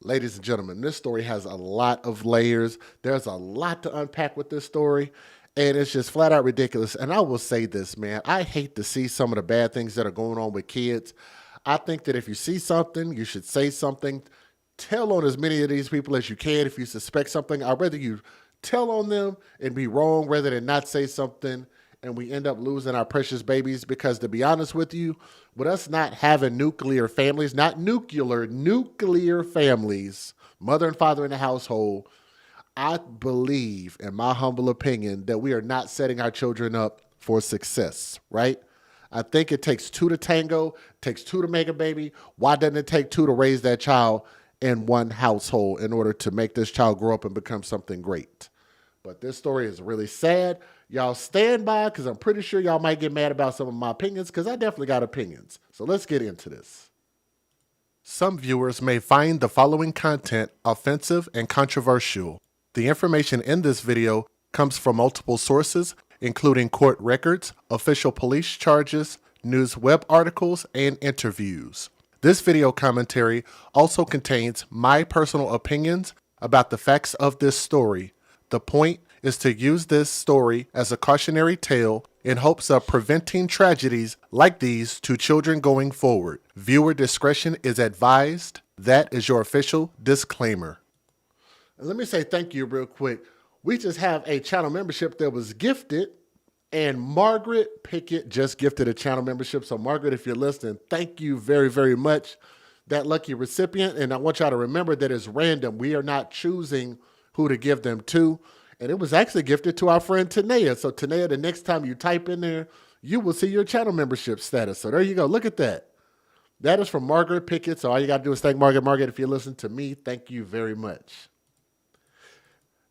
Ladies and gentlemen, this story has a lot of layers. There's a lot to unpack with this story, and it's just flat out ridiculous. And I will say this, man, I hate to see some of the bad things that are going on with kids. I think that if you see something, you should say something. Tell on as many of these people as you can. If you suspect something, I'd rather you tell on them and be wrong rather than not say something and we end up losing our precious babies. Because to be honest with you, with us not having nuclear families, not nuclear families, mother and father in the household, I believe, in my humble opinion, that we are not setting our children up for success, right? I think it takes two to tango, takes two to make a baby. Why doesn't it take two to raise that child in one household in order to make this child grow up and become something great? But this story is really sad. Y'all stand by because I'm pretty sure y'all might get mad about some of my opinions because I definitely got opinions. So let's get into this. Some viewers may find the following content offensive and controversial. The information in this video comes from multiple sources, including court records, official police charges, news web articles, and interviews. This video commentary also contains my personal opinions about the facts of this story. The point is to use this story as a cautionary tale in hopes of preventing tragedies like these to children going forward. Viewer discretion is advised. That is your official disclaimer. Let me say thank you real quick. We just have a channel membership that was gifted, and Margaret Pickett just gifted a channel membership. So Margaret, if you're listening, thank you very, very much. That lucky recipient. And I want y'all to remember that it's random. We are not choosing who to give them to. And it was actually gifted to our friend Tanea. So Tanea, the next time you type in there, you will see your channel membership status. So there you go. Look at that. That is from Margaret Pickett. So all you got to do is thank Margaret. Margaret, if you listen to me, thank you very much.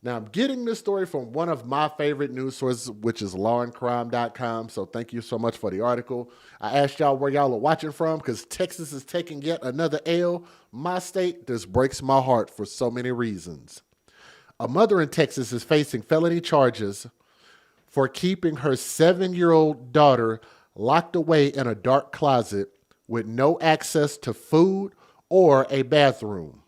Now, I'm getting this story from one of my favorite news sources, which is lawandcrime.com. So thank you so much for the article. I asked y'all where y'all are watching from because Texas is taking yet another L. My state, this breaks my heart for so many reasons. A mother in Texas is facing felony charges for keeping her 7-year-old daughter locked away in a dark closet with no access to food or a bathroom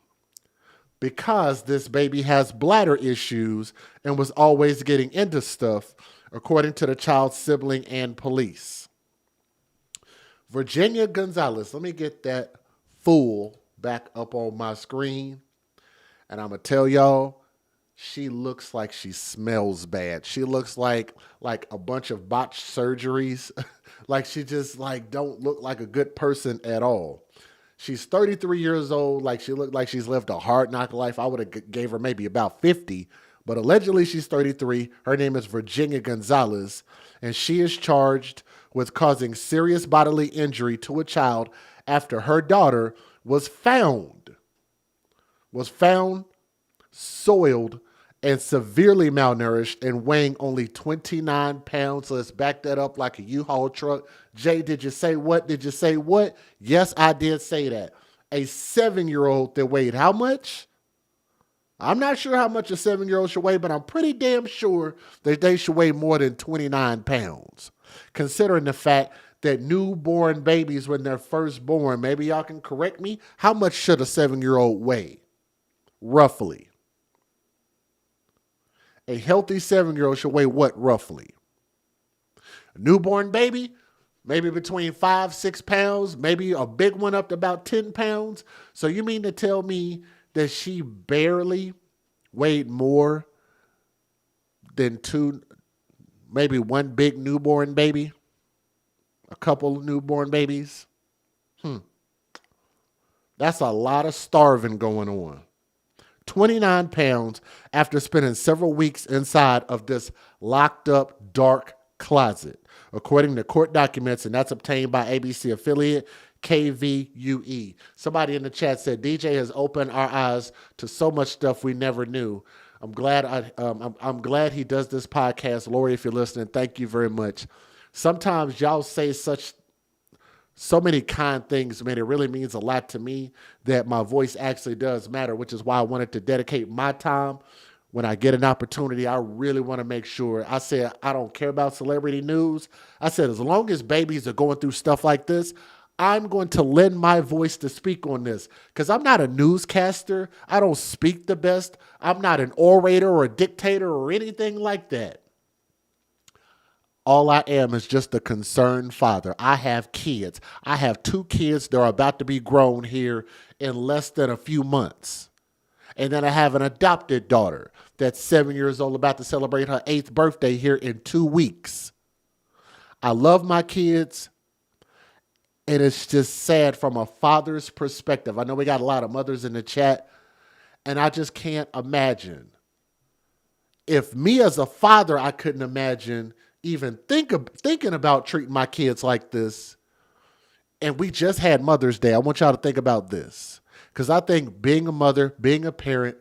because this baby has bladder issues and was always getting into stuff, according to the child's sibling and police. Virginia Gonzalez, let me get that fool back up on my screen, and I'm going to tell y'all, she looks like she smells bad. She looks like a bunch of botched surgeries. Like she just don't look like a good person at all. She's 33 years old. Like she looked like she's lived a hard knock life. I would have gave her maybe about 50, but allegedly she's 33. Her name is Virginia Gonzalez, and she is charged with causing serious bodily injury to a child after her daughter was found soiled and severely malnourished and weighing only 29 pounds. Let's back that up like a U-Haul truck. Jay, did you say what? Did you say what? Yes, I did say that. A 7-year-old that weighed how much? I'm not sure how much a 7-year-old should weigh, but I'm pretty damn sure that they should weigh more than 29 pounds. Considering the fact that newborn babies, when they're first born, maybe y'all can correct me, how much should a 7-year-old weigh? Roughly. A healthy 7-year-old should weigh what roughly? A newborn baby, maybe between 5-6 pounds, maybe a big one up to about 10 pounds. So you mean to tell me that she barely weighed more than maybe one big newborn baby? A couple of newborn babies? That's a lot of starving going on. 29 pounds after spending several weeks inside of this locked up dark closet, according to court documents, and that's obtained by ABC affiliate KVUE. Somebody in the chat said DJ has opened our eyes to so much stuff we never knew. I'm glad I'm glad he does this podcast. Lori, if you're listening, thank you very much. Sometimes y'all say so many kind things, man. It really means a lot to me that my voice actually does matter, which is why I wanted to dedicate my time. When I get an opportunity, I really want to make sure. I said, I don't care about celebrity news. I said, as long as babies are going through stuff like this, I'm going to lend my voice to speak on this because I'm not a newscaster. I don't speak the best. I'm not an orator or a dictator or anything like that. All I am is just a concerned father. I have kids. I have 2 kids that are about to be grown here in less than a few months. And then I have an adopted daughter that's 7 years old, about to celebrate her 8th birthday here in 2 weeks. I love my kids. And it's just sad from a father's perspective. I know we got a lot of mothers in the chat, and I just can't imagine. If me as a father, I couldn't imagine even thinking about treating my kids like this. And we just had Mother's Day. I want y'all to think about this. Because I think being a mother, being a parent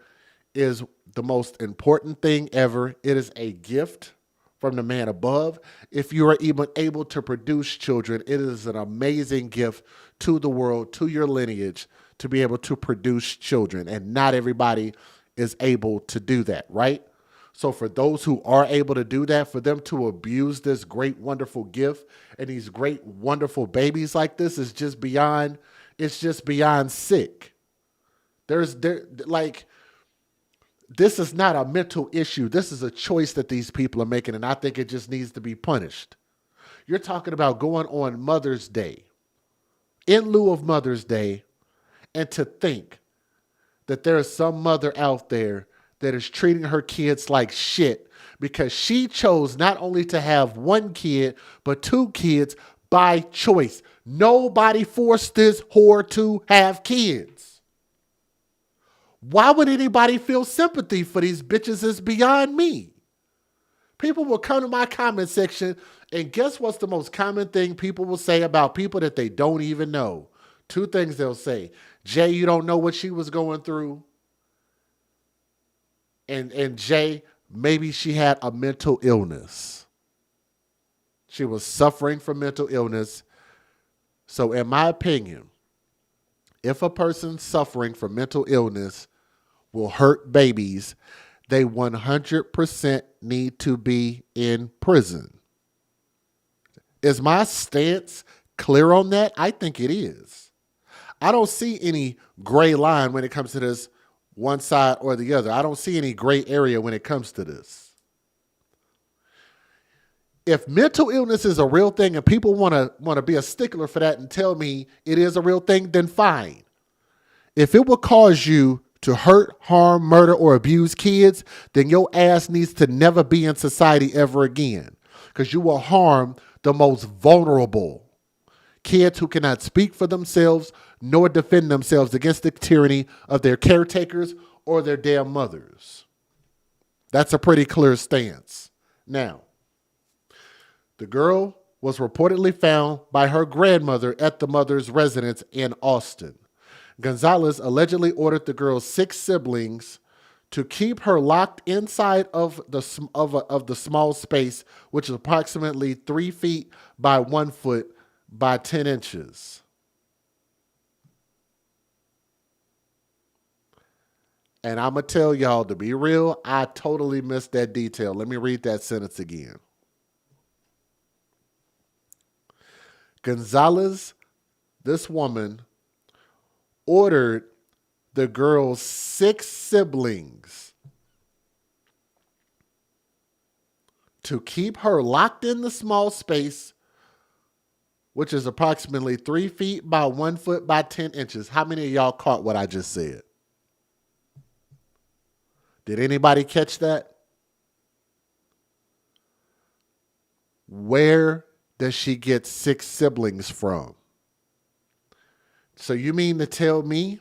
is the most important thing ever. It is a gift from the man above. If you are even able to produce children, it is an amazing gift to the world, to your lineage, to be able to produce children. And not everybody is able to do that, right? So for those who are able to do that, for them to abuse this great, wonderful gift and these great, wonderful babies like this is just beyond, it's just beyond sick. This is not a mental issue. This is a choice that these people are making, and I think it just needs to be punished. You're talking about going on Mother's Day, in lieu of Mother's Day, and to think that there is some mother out there that is treating her kids like shit because she chose not only to have 1 kid, but 2 kids by choice. Nobody forced this whore to have kids. Why would anybody feel sympathy for these bitches is beyond me. People will come to my comment section, and guess what's the most common thing people will say about people that they don't even know? 2 things they'll say. Jay, you don't know what she was going through. And Jay, maybe she had a mental illness. She was suffering from mental illness. So in my opinion, if a person suffering from mental illness will hurt babies, they 100% need to be in prison. Is my stance clear on that? I think it is. I don't see any gray line when it comes to this one side or the other. I don't see any gray area when it comes to this. If mental illness is a real thing and people want to be a stickler for that and tell me it is a real thing, then fine. If it will cause you to hurt, harm, murder, or abuse kids, then your ass needs to never be in society ever again, because you will harm the most vulnerable. Kids who cannot speak for themselves nor defend themselves against the tyranny of their caretakers or their damn mothers. That's a pretty clear stance. Now, the girl was reportedly found by her grandmother at the mother's residence in Austin. Gonzalez allegedly ordered the girl's 6 siblings to keep her locked inside of the small space, which is approximately 3 feet by 1 foot by 10 inches. And I'm going to tell y'all, to be real, I totally missed that detail. Let me read that sentence again. Gonzalez, this woman, ordered the girl's 6 siblings to keep her locked in the small space, which is approximately 3 feet by 1 foot by 10 inches. How many of y'all caught what I just said? Did anybody catch that? Where does she get 6 siblings from? So you mean to tell me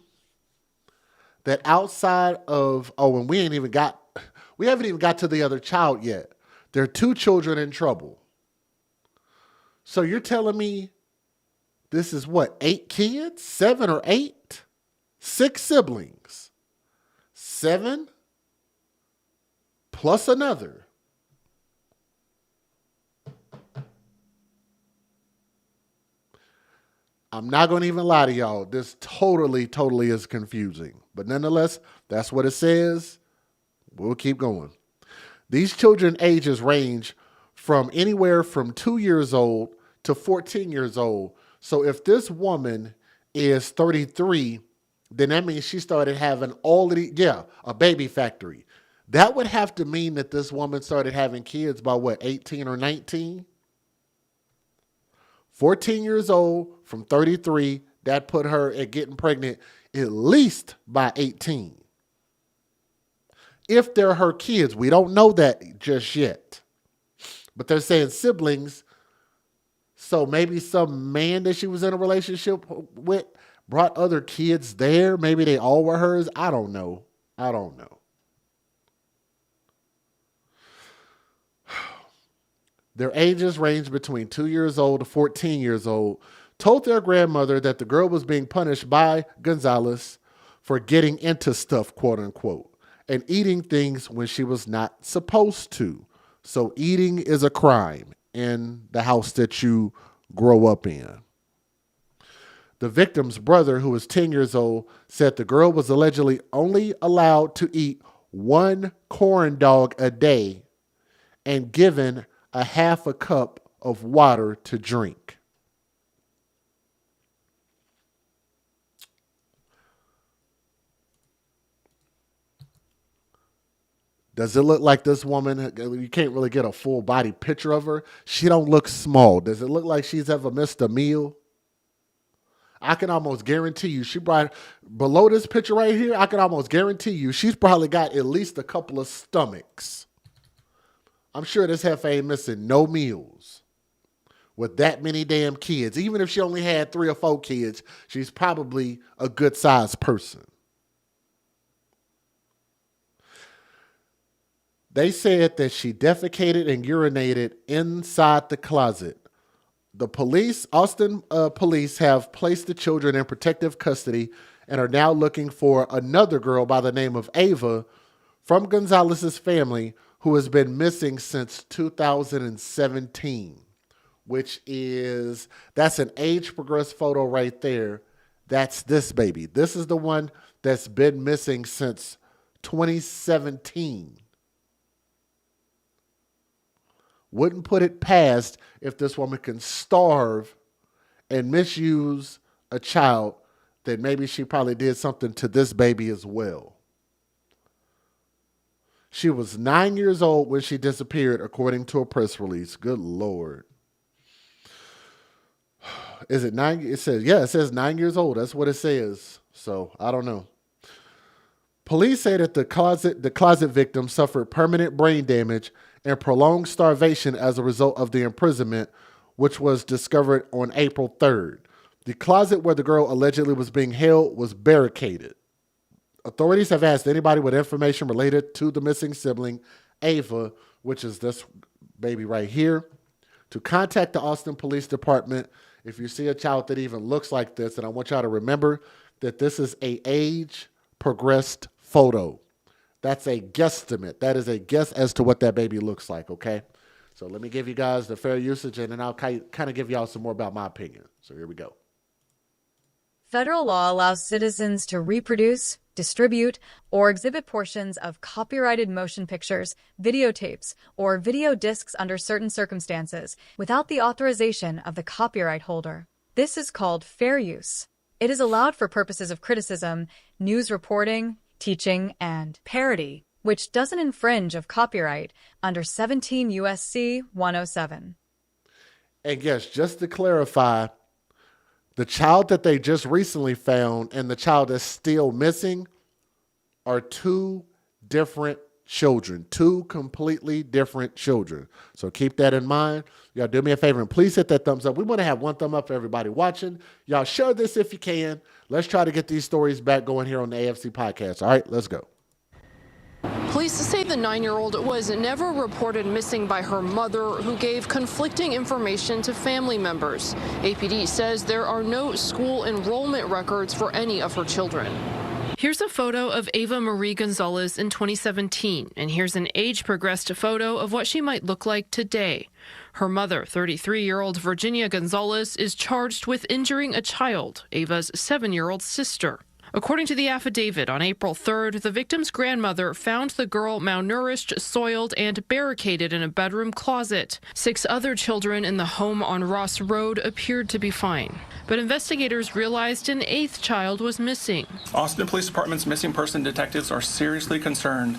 that outside of, and we haven't even got to the other child yet. There are 2 children in trouble. So you're telling me this is what, 8 kids? 7 or 8? 6 siblings. 7 plus another. I'm not going to even lie to y'all. This totally is confusing. But nonetheless, that's what it says. We'll keep going. These children ages range from anywhere from 2 years old to 14 years old. So if this woman is 33, then that means she started having all of the, a baby factory. That would have to mean that this woman started having kids by what, 18 or 19? 14 years old from 33, that put her at getting pregnant at least by 18. If they're her kids, we don't know that just yet. But they're saying siblings. So maybe some man that she was in a relationship with brought other kids there. Maybe they all were hers. I don't know. Their ages range between 2 years old to 14 years old, told their grandmother that the girl was being punished by Gonzalez for getting into stuff, quote unquote, and eating things when she was not supposed to. So eating is a crime in the house that you grow up in. The victim's brother, who was 10 years old, said the girl was allegedly only allowed to eat one corn dog a day and given a half a cup of water to drink. Does it look like this woman, you can't really get a full body picture of her. She don't look small. Does it look like she's ever missed a meal? I can almost guarantee you, she brought below this picture right here, I can almost guarantee you she's probably got at least a couple of stomachs. I'm sure this heifer ain't missing no meals with that many damn kids. Even if she only had 3 or 4 kids, she's probably a good sized person. They said that she defecated and urinated inside the closet. The police, Austin police, have placed the children in protective custody and are now looking for another girl by the name of Ava from Gonzalez's family who has been missing since 2017, that's an age progressed photo right there. That's this baby. This is the one that's been missing since 2017. Wouldn't put it past if this woman can starve and misuse a child, that maybe she probably did something to this baby as well. She was 9 years old when she disappeared, according to a press release. Good Lord. Is it 9? It says 9 years old. That's what it says. So I don't know. Police say that the closet victim suffered permanent brain damage and prolonged starvation as a result of the imprisonment, which was discovered on April 3rd. The closet where the girl allegedly was being held was barricaded. Authorities have asked anybody with information related to the missing sibling, Ava, which is this baby right here, to contact the Austin Police Department if you see a child that even looks like this. And I want y'all to remember that this is an age-progressed photo. That's a guesstimate. That is a guess as to what that baby looks like, okay? So let me give you guys the fair usage, and then I'll kind of give y'all some more about my opinion. So here we go. Federal law allows citizens to reproduce, distribute, or exhibit portions of copyrighted motion pictures, videotapes, or video discs under certain circumstances without the authorization of the copyright holder. This is called fair use. It is allowed for purposes of criticism, news reporting, teaching, and parody, which doesn't infringe of copyright under 17 U.S.C. 107. And yes, just to clarify, the child that they just recently found and the child that's still missing are 2 different children, 2 completely different children. So keep that in mind. Y'all do me a favor and please hit that thumbs up. We want to have 1 thumb up for everybody watching. Y'all share this if you can. Let's try to get these stories back going here on the AFC podcast. All right, let's go. Police say the 9-year-old was never reported missing by her mother, who gave conflicting information to family members. APD says there are no school enrollment records for any of her children. Here's a photo of Ava Marie Gonzalez in 2017, and here's an age-progressed photo of what she might look like today. Her mother, 33-year-old Virginia Gonzalez, is charged with injuring a child, Ava's 7-year-old sister. According to the affidavit, on April 3rd, the victim's grandmother found the girl malnourished, soiled, and barricaded in a bedroom closet. 6 other children in the home on Ross Road appeared to be fine. But investigators realized an 8th child was missing. Austin Police Department's missing person detectives are seriously concerned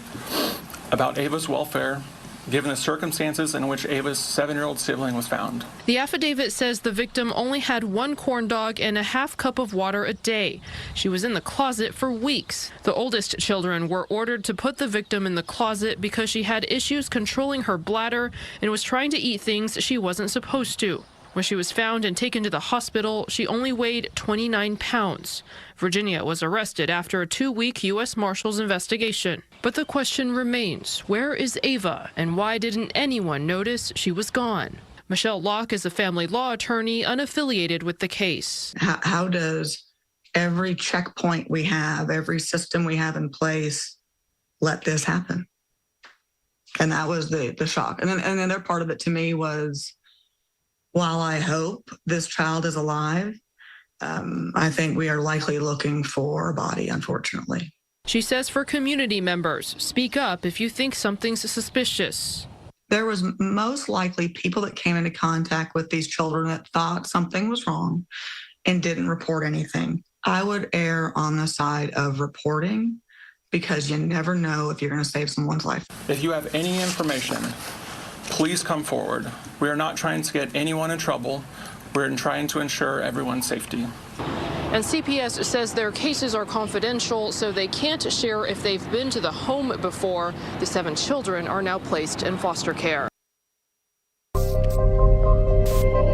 about Ava's welfare, given the circumstances in which Ava's 7-year-old sibling was found. The affidavit says the victim only had 1 corn dog and a half cup of water a day. She was in the closet for weeks. The oldest children were ordered to put the victim in the closet because she had issues controlling her bladder and was trying to eat things she wasn't supposed to. When she was found and taken to the hospital, she only weighed 29 pounds. Virginia was arrested after a 2-week U.S. Marshals investigation. But the question remains, where is Ava, and why didn't anyone notice she was gone? Michelle Locke is a family law attorney unaffiliated with the case. How does every checkpoint we have, every system we have in place, let this happen? And that was the shock. And then another part of it to me was, while I hope this child is alive, I think we are likely looking for a body, unfortunately. She says for community members, speak up if you think something's suspicious. There was most likely people that came into contact with these children that thought something was wrong and didn't report anything. I would err on the side of reporting, because you never know if you're going to save someone's life. If you have any information, please come forward. We are not trying to get anyone in trouble. We're trying to ensure everyone's safety. And CPS says their cases are confidential, so they can't share if they've been to the home before. The 7 children are now placed in foster care.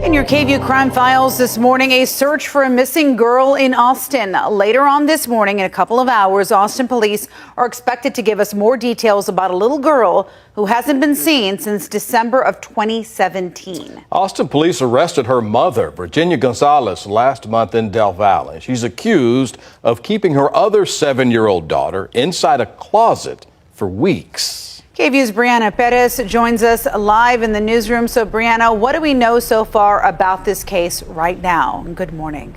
In your KVUE Crime Files this morning, a search for a missing girl in Austin. Later on this morning, in a couple of hours, Austin police are expected to give us more details about a little girl who hasn't been seen since December of 2017. Austin police arrested her mother, Virginia Gonzalez, last month in Del Valle. She's accused of keeping her other 7-year-old daughter inside a closet for weeks. KVUE's Brianna Perez joins us live in the newsroom. So, Brianna, what do we know so far about this case right now? Good morning.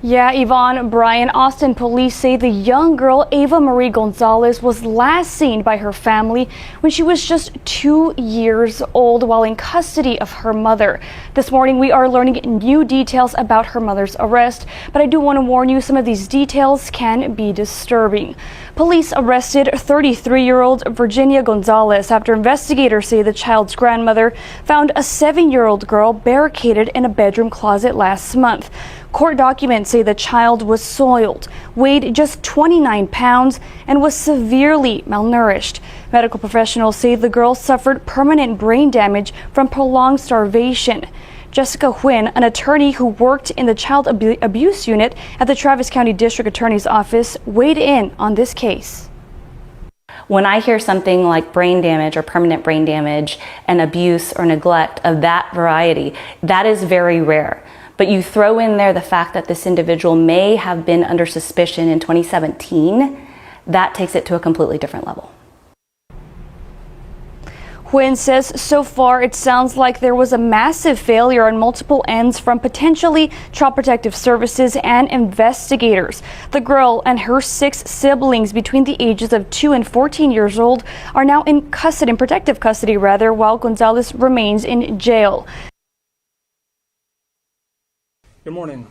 Yeah, Yvonne, Brian, Austin police say the young girl, Ava Marie Gonzalez, was last seen by her family when she was just 2 years old while in custody of her mother. This morning, we are learning new details about her mother's arrest, but I do want to warn you, some of these details can be disturbing. Police arrested 33-year-old Virginia Gonzalez after investigators say the child's grandmother found a 7-year-old girl barricaded in a bedroom closet last month. Court documents say the child was soiled, weighed just 29 pounds, and was severely malnourished. Medical professionals say the girl suffered permanent brain damage from prolonged starvation. Jessica Huynh, an attorney who worked in the child abuse unit at the Travis County District Attorney's Office, weighed in on this case. When I hear something like brain damage or permanent brain damage and abuse or neglect of that variety, that is very rare. But you throw in there the fact that this individual may have been under suspicion in 2017, that takes it to a completely different level. Huynh says so far it sounds like there was a massive failure on multiple ends from potentially Child Protective Services and investigators. The girl and her 6 siblings between the ages of 2 and 14 years old are now in protective custody while Gonzalez remains in jail. Good morning.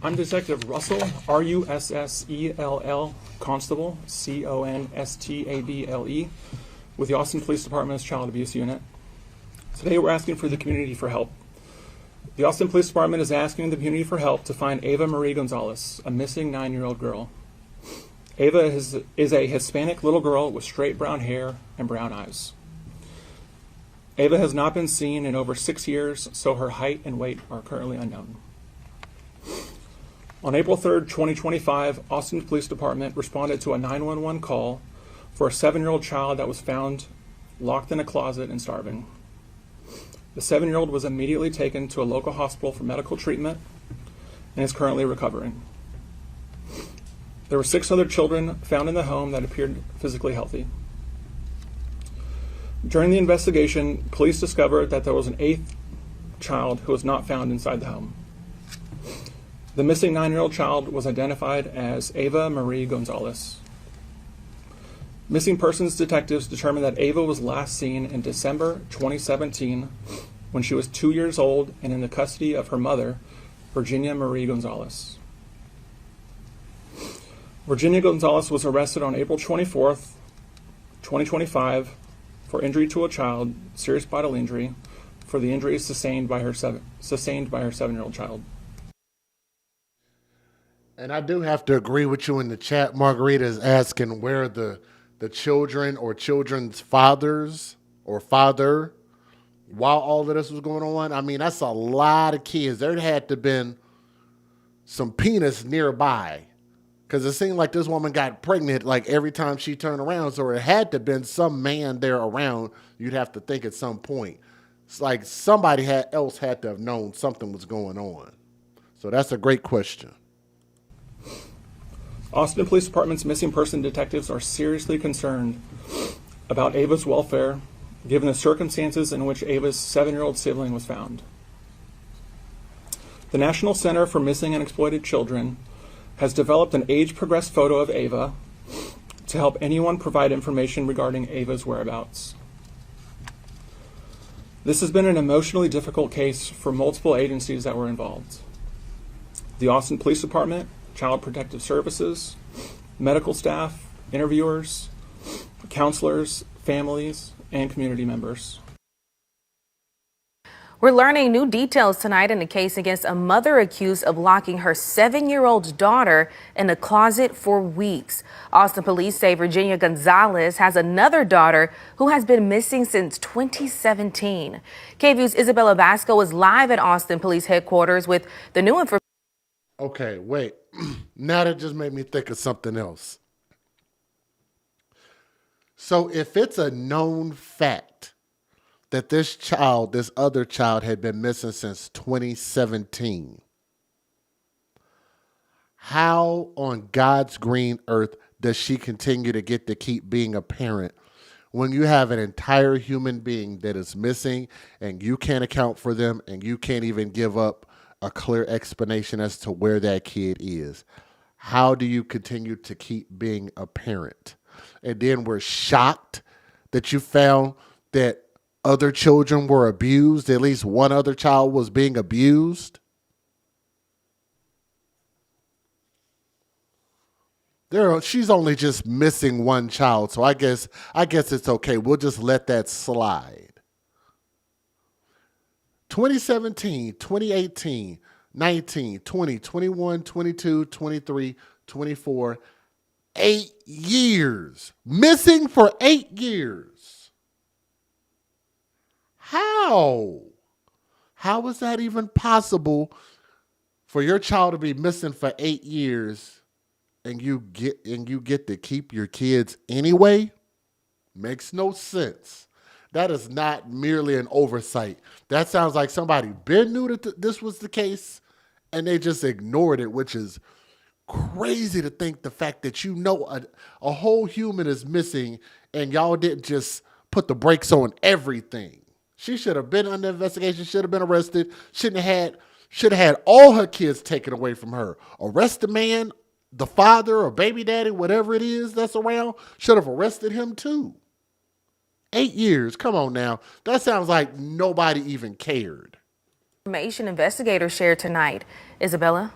I'm Detective Russell, R-U-S-S-E-L-L, Constable, C-O-N-S-T-A-B-L-E, with the Austin Police Department's Child Abuse Unit. Today we're asking for the community for help. The Austin Police Department is asking the community for help to find Ava Marie Gonzalez, a missing 9-year-old girl. Ava is a Hispanic little girl with straight brown hair and brown eyes. Ava has not been seen in over 6 years, so her height and weight are currently unknown. On April 3rd, 2025, Austin Police Department responded to a 911 call for a 7-year-old child that was found locked in a closet and starving. The 7-year-old was immediately taken to a local hospital for medical treatment and is currently recovering. There were 6 other children found in the home that appeared physically healthy. During the investigation, police discovered that there was an 8th child who was not found inside the home. The missing 9-year-old child was identified as Ava Marie Gonzalez. Missing persons detectives determined that Ava was last seen in December 2017 when she was 2 years old and in the custody of her mother, Virginia Marie Gonzalez. Virginia Gonzalez was arrested on April 24th, 2025 for injury to a child, serious bodily injury, for the injuries sustained by her 7-year-old child. And I do have to agree with you in the chat. Margarita is asking where the children or children's fathers or father while all of this was going on. I mean, that's a lot of kids. There had to have been some penis nearby, because it seemed like this woman got pregnant like every time she turned around. So it had to have been some man there around, you'd have to think at some point. It's like somebody else had to have known something was going on. So that's a great question. Austin Police Department's missing person detectives are seriously concerned about Ava's welfare, given the circumstances in which Ava's 7-year-old sibling was found. The National Center for Missing and Exploited Children has developed an age-progressed photo of Ava to help anyone provide information regarding Ava's whereabouts. This has been an emotionally difficult case for multiple agencies that were involved. The Austin Police Department, Child Protective Services, medical staff, interviewers, counselors, families, and community members. We're learning new details tonight in a case against a mother accused of locking her 7-year-old daughter in a closet for weeks. Austin police say Virginia Gonzalez has another daughter who has been missing since 2017. KVU's Isabella Basco is live at Austin Police Headquarters with the new information. Okay, wait. Now that just made me think of something else. So if it's a known fact that this other child had been missing since 2017, how on God's green earth does she continue to get to keep being a parent when you have an entire human being that is missing and you can't account for them and you can't even give up a clear explanation as to where that kid is? How do you continue to keep being a parent? And then we're shocked that you found that other children were abused. At least one other child was being abused. She's only just missing one child, so I guess it's okay. We'll just let that slide. 2017, 2018, 19, 20, 21, 22, 23, 24, 8 years. Missing for 8 years. How? How is that even possible for your child to be missing for 8 years and you get to keep your kids anyway? Makes no sense. That is not merely an oversight. That sounds like somebody been knew that this was the case and they just ignored it, which is crazy to think, the fact that a whole human is missing and y'all didn't just put the brakes on everything. She should have been under investigation, should have been arrested, should have had all her kids taken away from her. Arrest the man, the father or baby daddy, whatever it is that's around, should have arrested him too. 8 years, come on now. That sounds like nobody even cared. Information investigators shared tonight. Isabella?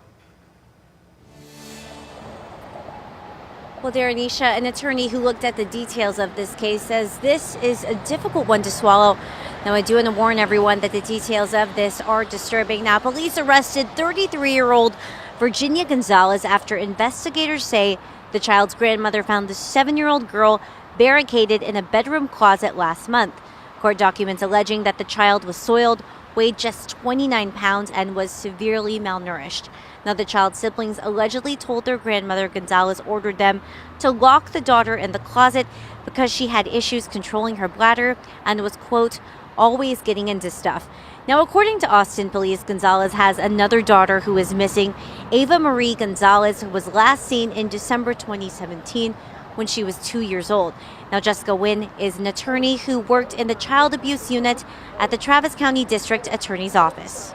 Well, Daranisha, an attorney who looked at the details of this case, says this is a difficult one to swallow. Now, I do want to warn everyone that the details of this are disturbing. Now, police arrested 33-year-old Virginia Gonzalez after investigators say the child's grandmother found the 7-year-old girl barricaded in a bedroom closet last month. Court documents alleging that the child was soiled, weighed just 29 pounds, and was severely malnourished. Now, the child's siblings allegedly told their grandmother Gonzalez ordered them to lock the daughter in the closet because she had issues controlling her bladder and was, quote, always getting into stuff. Now, according to Austin police, Gonzalez has another daughter who is missing, Ava Marie Gonzalez, who was last seen in December 2017 when she was 2 years old. Now, Jessica Wynn is an attorney who worked in the child abuse unit at the Travis County District Attorney's Office.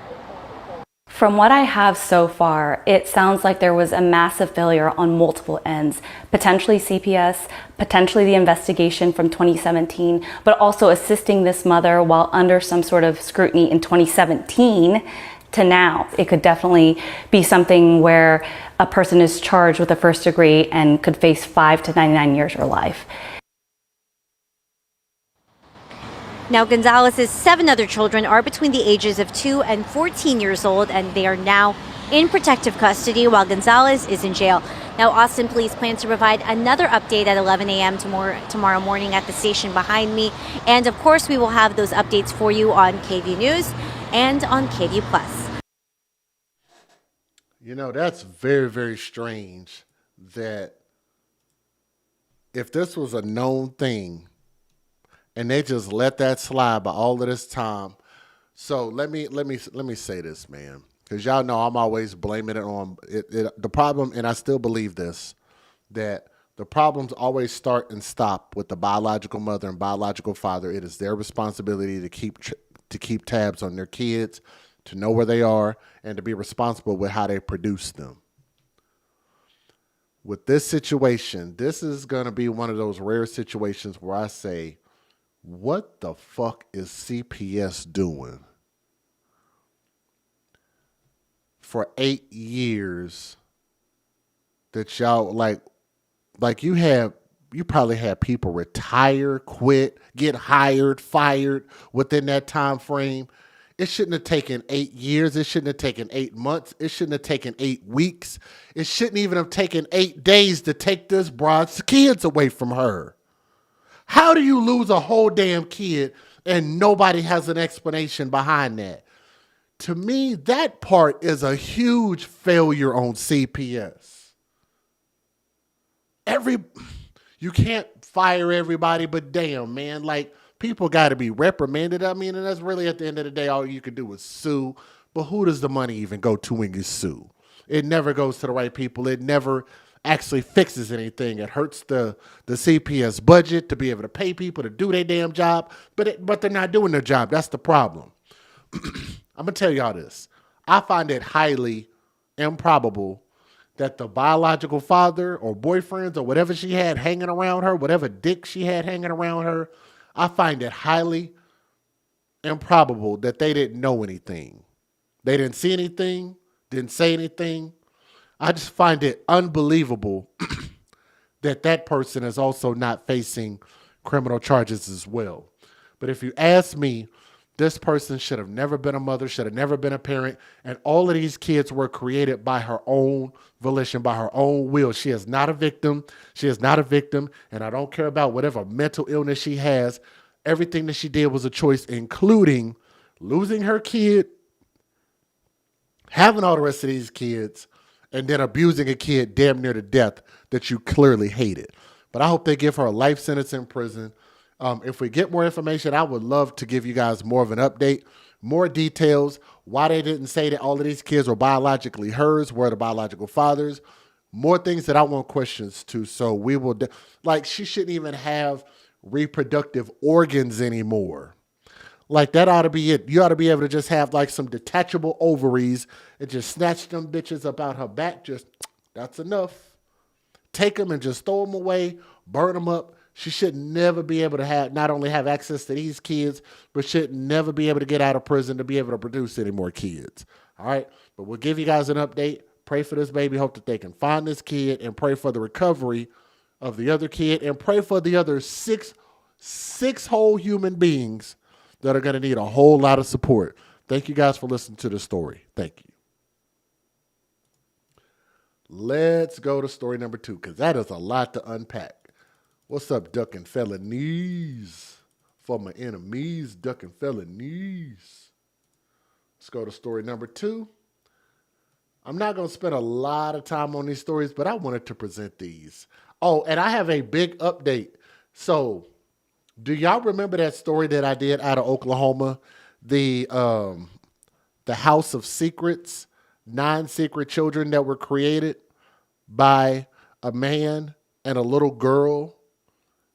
From what I have so far, it sounds like there was a massive failure on multiple ends, potentially CPS, potentially the investigation from 2017, but also assisting this mother while under some sort of scrutiny in 2017 to now. It could definitely be something where a person is charged with a first degree and could face 5 to 99 years or life. Now, Gonzalez's 7 other children are between the ages of 2 and 14 years old, and they are now in protective custody while Gonzalez is in jail. Now, Austin police plan to provide another update at 11 a.m. tomorrow morning at the station behind me. And of course, we will have those updates for you on KVUE News and on KVUE Plus. You know, that's very, very strange that if this was a known thing, and they just let that slide by all of this time. So let me say this, man, because y'all know I'm always blaming it on the problem, and I still believe this, that the problems always start and stop with the biological mother and biological father. It is their responsibility to keep tabs on their kids, to know where they are, and to be responsible with how they produce them. With this situation, this is going to be one of those rare situations where I say, what the fuck is CPS doing for 8 years that y'all like you probably had people retire, quit, get hired, fired within that time frame. It shouldn't have taken 8 years. It shouldn't have taken 8 months. It shouldn't have taken 8 weeks. It shouldn't even have taken 8 days to take this broad's kids away from her. How do you lose a whole damn kid and nobody has an explanation behind that? To me, that part is a huge failure on CPS. You can't fire everybody, but damn, man, like people got to be reprimanded. I mean, and that's really at the end of the day, all you can do is sue. But who does the money even go to when you sue? It never goes to the right people. It never actually fixes anything. It hurts the CPS budget to be able to pay people to do their damn job, but they're not doing their job. That's the problem. I'm going to tell y'all this. I find it highly improbable that the biological father or boyfriends or whatever she had hanging around her, whatever dick she had hanging around her, I find it highly improbable that they didn't know anything. They didn't see anything, didn't say anything. I just find it unbelievable that person is also not facing criminal charges as well. But if you ask me, this person should have never been a mother, should have never been a parent, and all of these kids were created by her own volition, by her own will. She is not a victim. She is not a victim, and I don't care about whatever mental illness she has. Everything that she did was a choice, including losing her kid, having all the rest of these kids, and then abusing a kid damn near to death that you clearly hated. But I hope they give her a life sentence in prison. If we get more information, I would love to give you guys more of an update, more details, why they didn't say that all of these kids were biologically hers, were the biological fathers, more things that I want questions to. So we will, she shouldn't even have reproductive organs anymore. Like, that ought to be it. You ought to be able to just have like some detachable ovaries and just snatch them bitches up out her back. That's enough. Take them and just throw them away, burn them up. She should never be able to not only have access to these kids, but should never be able to get out of prison to be able to produce any more kids. All right. But we'll give you guys an update. Pray for this baby. Hope that they can find this kid, and pray for the recovery of the other kid, and pray for the other six whole human beings that are going to need a whole lot of support. Thank you guys for listening to the story. Thank you. Let's go to story number 2, because that is a lot to unpack. What's up, ducking felonies? For my enemies, ducking felonies. Let's go to story number 2. I'm not going to spend a lot of time on these stories, but I wanted to present these. Oh, and I have a big update. So, do y'all remember that story that I did out of Oklahoma? The House of Secrets, 9 secret children that were created by a man and a little girl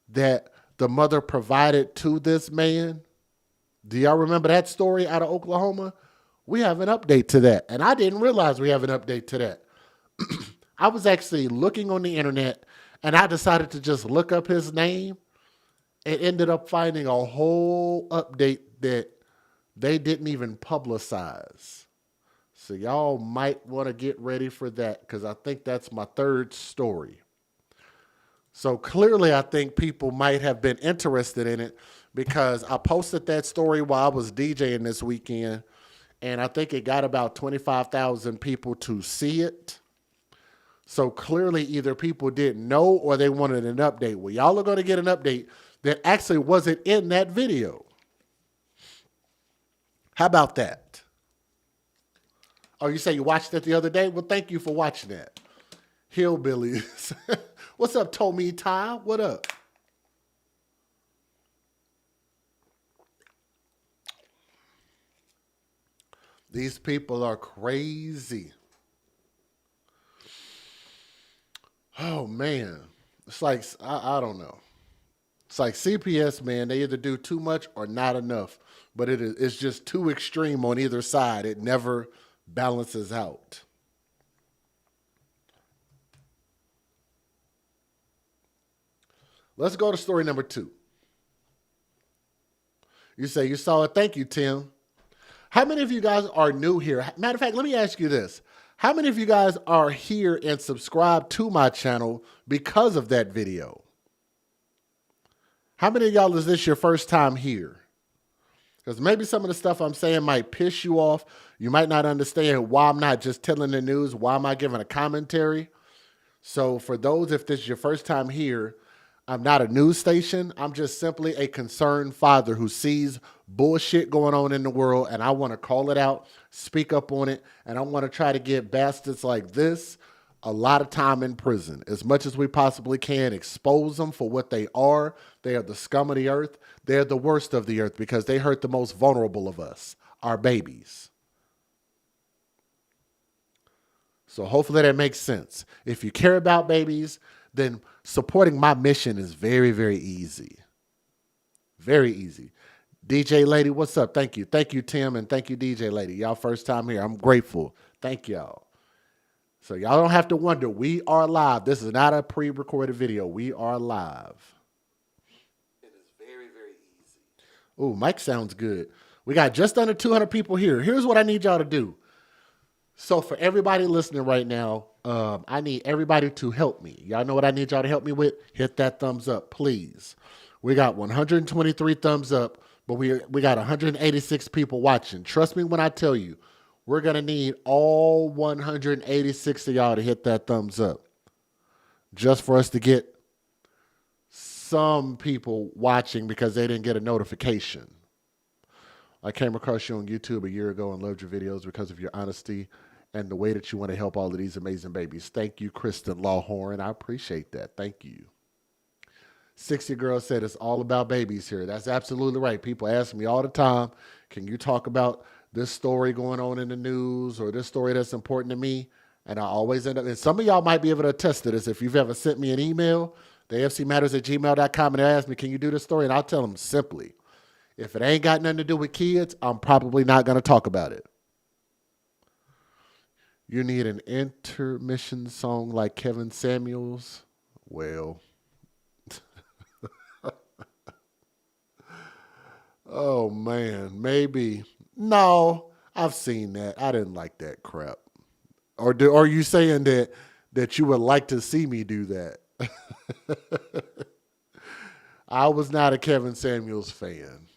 that the mother provided to this man. Do y'all remember that story out of Oklahoma? we have an update to that. And I didn't realize we have an update to that. I was actually looking on the internet and I decided to just look up his name and ended up finding a whole update that they didn't even publicize. So y'all might want to get ready for that because I think that's my third story. So clearly I think people might have been interested in it because I posted that story while I was DJing this weekend, and I think it got about 25,000 people to see it. So clearly either people didn't know or they wanted an update. Well, y'all are going to get an update that actually wasn't in that video. How about that? Oh, you say you watched it the other day? Well, thank you for watching that. Hillbillies. What's up, Tommy Ty? What up? These people are crazy. Oh, man. It's like, I don't know. It's like CPS, man. They either do too much or not enough. But it's just too extreme on either side. It never balances out. Let's go to story number 2. You say you saw it. Thank you, Tim. How many of you guys are new here? Matter of fact, let me ask you this. How many of you guys are here and subscribed to my channel because of that video? How many of y'all is this your first time here? Because maybe some of the stuff I'm saying might piss you off. You might not understand why I'm not just telling the news. Why am I giving a commentary? So for those, if this is your first time here, I'm not a news station. I'm just simply a concerned father who sees bullshit going on in the world, and I want to call it out, speak up on it, and I want to try to get bastards like this a lot of time in prison. As much as we possibly can, expose them for what they are. They are the scum of the earth. They're the worst of the earth because they hurt the most vulnerable of us, our babies. So hopefully that makes sense. If you care about babies, then supporting my mission is very, very easy. Very easy. DJ Lady, what's up? Thank you. Thank you, Tim, and thank you, DJ Lady. Y'all first time here. I'm grateful. Thank y'all. So y'all don't have to wonder. We are live. This is not a pre-recorded video. We are live. It is very, very easy. Ooh, mic sounds good. We got just under 200 people here. Here's what I need y'all to do. So for everybody listening right now, I need everybody to help me. Y'all know what I need y'all to help me with? Hit that thumbs up, please. We got 123 thumbs up, but we got 186 people watching. Trust me when I tell you, we're going to need all 186 of y'all to hit that thumbs up just for us to get some people watching because they didn't get a notification. I came across you on YouTube a year ago and loved your videos because of your honesty and the way that you want to help all of these amazing babies. Thank you, Kristen Lawhorn. I appreciate that. Thank you. 60 Girl said it's all about babies here. That's absolutely right. People ask me all the time, can you talk about this story going on in the news or this story that's important to me? And I always end up, and some of y'all might be able to attest to this. If you've ever sent me an email, theafcmatters@gmail.com, and they ask me, can you do this story? And I'll tell them simply, if it ain't got nothing to do with kids, I'm probably not going to talk about it. You need an intermission song like Kevin Samuels? Well, oh man, maybe. No, I've seen that. I didn't like that crap. Or are you saying that you would like to see me do that? I was not a Kevin Samuels fan.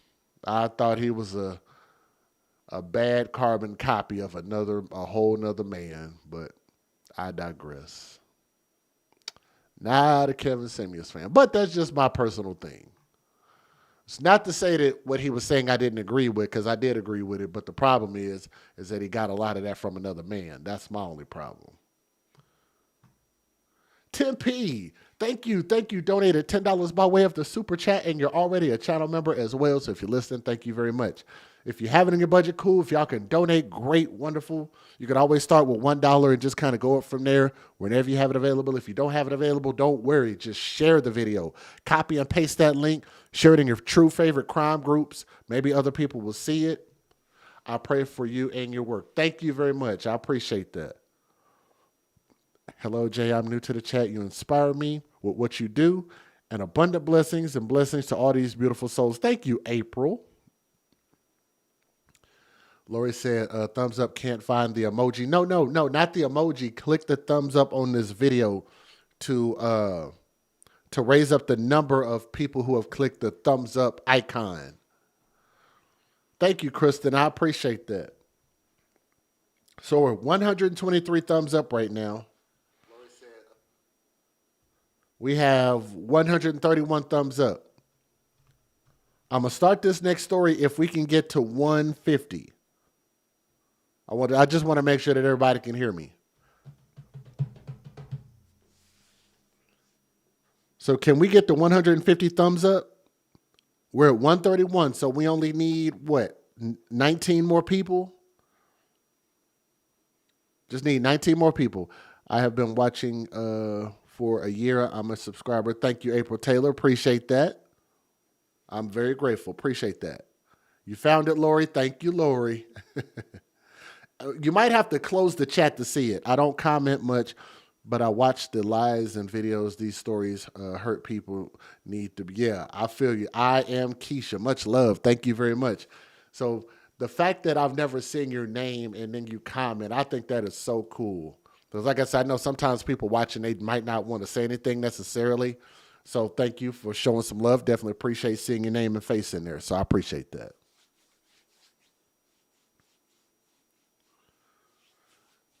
I thought he was a bad carbon copy of a whole nother man, but I digress. Not a Kevin Samuels fan, but that's just my personal thing. It's not to say that what he was saying I didn't agree with, because I did agree with it, but the problem is that he got a lot of that from another man. That's my only problem. Tim P, thank you. Donated $10 by way of the super chat, and you're already a channel member as well. So if you're listening, thank you very much. If you have it in your budget, cool. If y'all can donate, great, wonderful. You can always start with $1 and just kind of go up from there whenever you have it available. If you don't have it available, don't worry. Just share the video. Copy and paste that link. Share it in your true favorite crime groups. Maybe other people will see it. I pray for you and your work. Thank you very much. I appreciate that. Hello, Jay. I'm new to the chat. You inspire me with what you do, and abundant blessings and blessings to all these beautiful souls. Thank you, April. Lori said, thumbs up, can't find the emoji. No, not the emoji. Click the thumbs up on this video to raise up the number of people who have clicked the thumbs up icon. Thank you, Kristen. I appreciate that. So we're 123 thumbs up right now. We have 131 thumbs up. I'm going to start this next story if we can get to 150. I just want to make sure that everybody can hear me. So can we get to 150 thumbs up? We're at 131, so we only need, what, 19 more people? Just need 19 more people. I have been watching for a year. I'm a subscriber. Thank you, April Taylor. Appreciate that. I'm very grateful. Appreciate that. You found it, Lori. Thank you, Lori. You might have to close the chat to see it. I don't comment much, but I watch the lives and videos. These stories hurt people need to be. Yeah, I feel you. I am Keisha. Much love. Thank you very much. So the fact that I've never seen your name and then you comment, I think that is so cool. Because like I said, I know sometimes people watching, they might not want to say anything necessarily. So thank you for showing some love. Definitely appreciate seeing your name and face in there. So I appreciate that.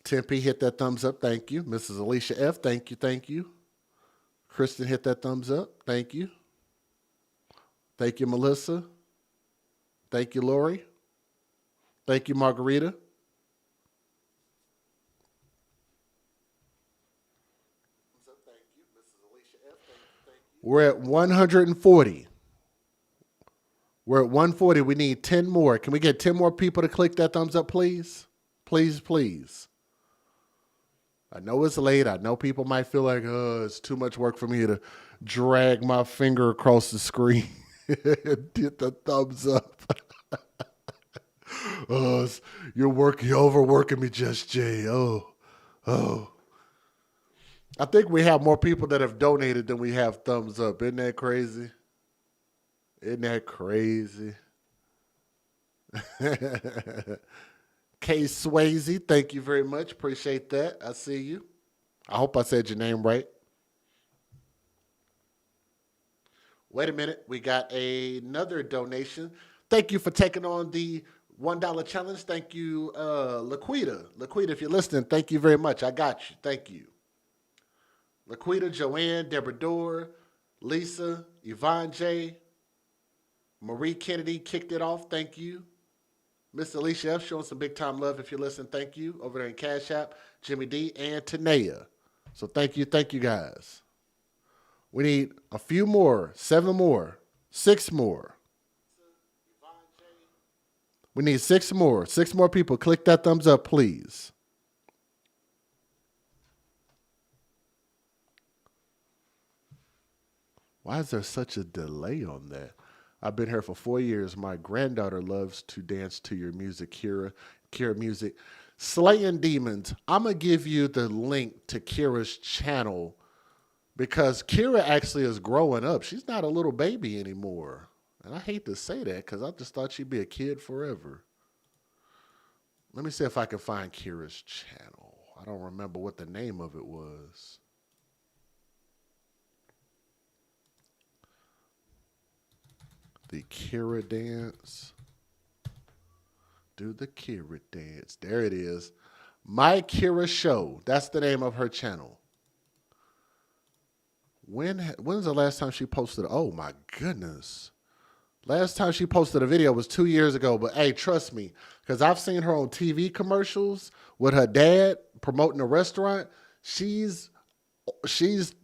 Tempe hit that thumbs up. Thank you. Mrs. Alicia F. Thank you. Thank you. Kristen hit that thumbs up. Thank you. Thank you, Melissa. Thank you, Lori. Thank you, Margarita. We're at 140. We're at 140. We need 10 more. Can we get 10 more people to click that thumbs up, please? Please, please. I know it's late. I know people might feel like, oh, it's too much work for me to drag my finger across the screen and hit the thumbs up. Oh, you're overworking me, Just Jay. Oh. I think we have more people that have donated than we have thumbs up. Isn't that crazy? Isn't that crazy? Kay Swayze, thank you very much. Appreciate that. I see you. I hope I said your name right. Wait a minute. We got another donation. Thank you for taking on the $1 challenge. Thank you, Laquita. Laquita, if you're listening, thank you very much. I got you. Thank you. Laquita, Joanne, Deborah Dorr, Lisa, Yvonne J, Marie Kennedy kicked it off. Thank you. Miss Alicia F showing some big time love if you're listening. Thank you. Over there in Cash App, Jimmy D, and Tanea. So thank you guys. We need a few more, 7 more, 6 more. We need 6 more. 6 more people. Click that thumbs up, please. Why is there such a delay on that? I've been here for 4 years. My granddaughter loves to dance to your music, Kira Music. Slaying Demons. I'm going to give you the link to Kira's channel because Kira actually is growing up. She's not a little baby anymore. And I hate to say that because I just thought she'd be a kid forever. Let me see if I can find Kira's channel. I don't remember what the name of it was. The Kira dance. Do the Kira dance. There it is. My Kira Show. That's the name of her channel. When's the last time she posted? Oh my goodness. Last time she posted a video was 2 years ago. But hey, trust me, because I've seen her on TV commercials with her dad promoting a restaurant. She's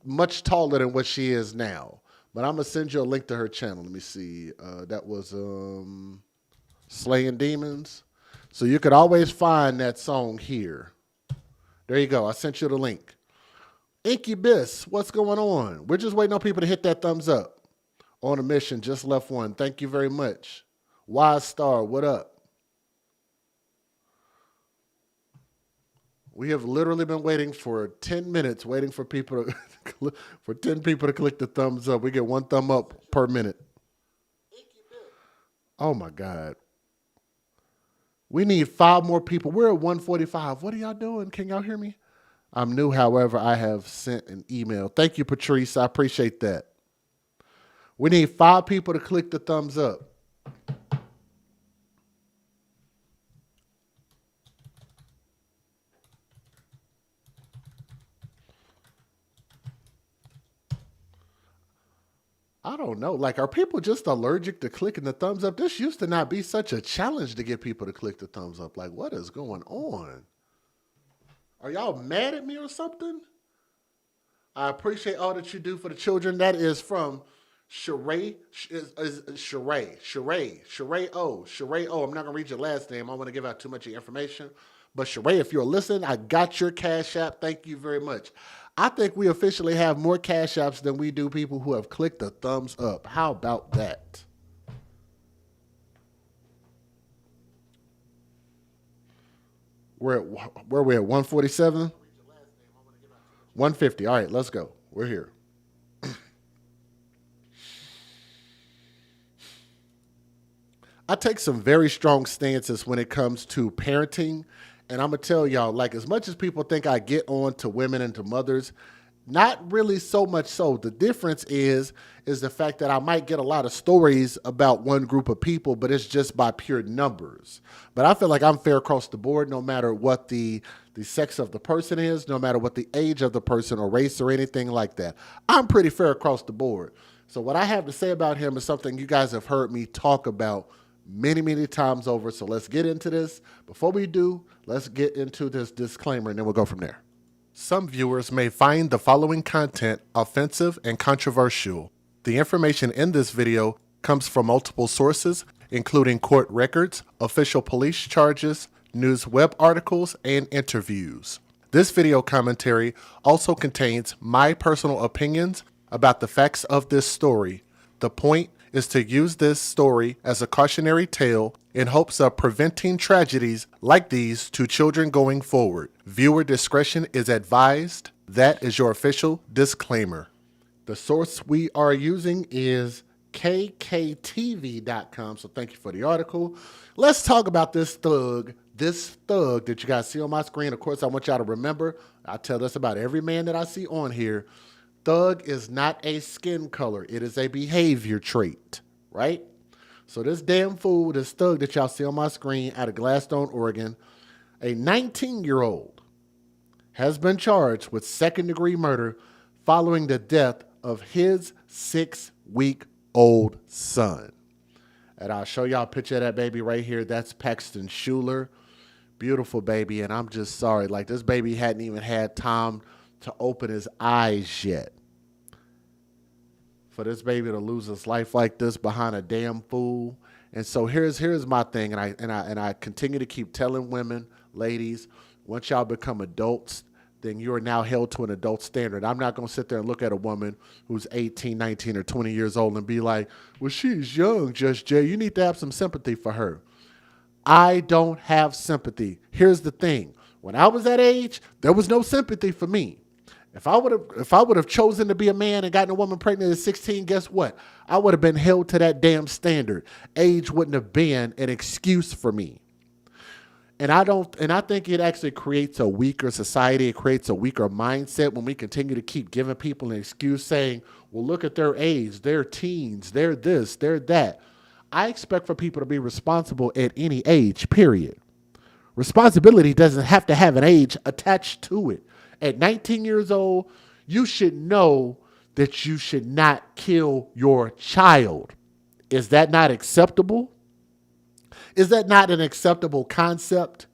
much taller than what she is now. But I'm going to send you a link to her channel. Let me see. That was Slaying Demons. So you could always find that song here. There you go. I sent you the link. Incubus, what's going on? We're just waiting on people to hit that thumbs up. On a mission, just left one. Thank you very much. Wise Star, what up? We have literally been waiting for 10 minutes, waiting for people to, for 10 people to click the thumbs up. We get 1 thumb up per minute. Oh my God. We need 5 more people. We're at 145. What are y'all doing? Can y'all hear me? I'm new, however, I have sent an email. Thank you, Patrice. I appreciate that. We need 5 people to click the thumbs up. I don't know. Like, are people just allergic to clicking the thumbs up? This used to not be such a challenge to get people to click the thumbs up. Like, what is going on? Are y'all mad at me or something? I appreciate all that you do for the children. That is from Sheree O. I'm not going to read your last name. I want to give out too much information. But Sheree, if you're listening, I got your Cash App. Thank you very much. I think we officially have more Cash Apps than we do people who have clicked the thumbs up. How about that? Where are we at? 147? 150. All right, let's go. We're here. I take some very strong stances when it comes to parenting. And I'm going to tell y'all, like, as much as people think I get on to women and to mothers, not really so much so. The difference is the fact that I might get a lot of stories about one group of people, but it's just by pure numbers. But I feel like I'm fair across the board, no matter what the sex of the person is, no matter what the age of the person or race or anything like that. I'm pretty fair across the board. So what I have to say about him is something you guys have heard me talk about many, many times over. So let's get into this. Before we do, let's get into this disclaimer and then we'll go from there. Some viewers may find the following content offensive and controversial. The information in this video comes from multiple sources, including court records, official police charges, news web articles, and interviews. This video commentary also contains my personal opinions about the facts of this story. The point is to use this story as a cautionary tale in hopes of preventing tragedies like these to children going forward. Viewer discretion is advised. That is your official disclaimer. The source we are using is kktv.com, so thank you for the article. Let's talk about this thug that you guys see on my screen. Of course, I want y'all to remember, I tell this about every man that I see on here. Thug is not a skin color. It is a behavior trait, right? So this damn fool, this thug that y'all see on my screen out of Gladstone, Oregon, a 19-year-old has been charged with second-degree murder following the death of his 6-week-old son. And I'll show y'all a picture of that baby right here. That's Paxton Schuler. Beautiful baby. And I'm just sorry. Like, this baby hadn't even had time to open his eyes yet. For this baby to lose his life like this behind a damn fool. And so here's my thing, and I continue to keep telling women, ladies, once y'all become adults, then you are now held to an adult standard. I'm not going to sit there and look at a woman who's 18, 19, or 20 years old and be like, well, she's young, Just Jay. You need to have some sympathy for her. I don't have sympathy. Here's the thing. When I was that age, there was no sympathy for me. If I would have chosen to be a man and gotten a woman pregnant at 16, guess what? I would have been held to that damn standard. Age wouldn't have been an excuse for me. And I think it actually creates a weaker society. It creates a weaker mindset when we continue to keep giving people an excuse saying, well, look at their age, they're teens, they're this, they're that. I expect for people to be responsible at any age, period. Responsibility doesn't have to have an age attached to it. At 19 years old, you should know that you should not kill your child. Is that not acceptable? Is that not an acceptable concept?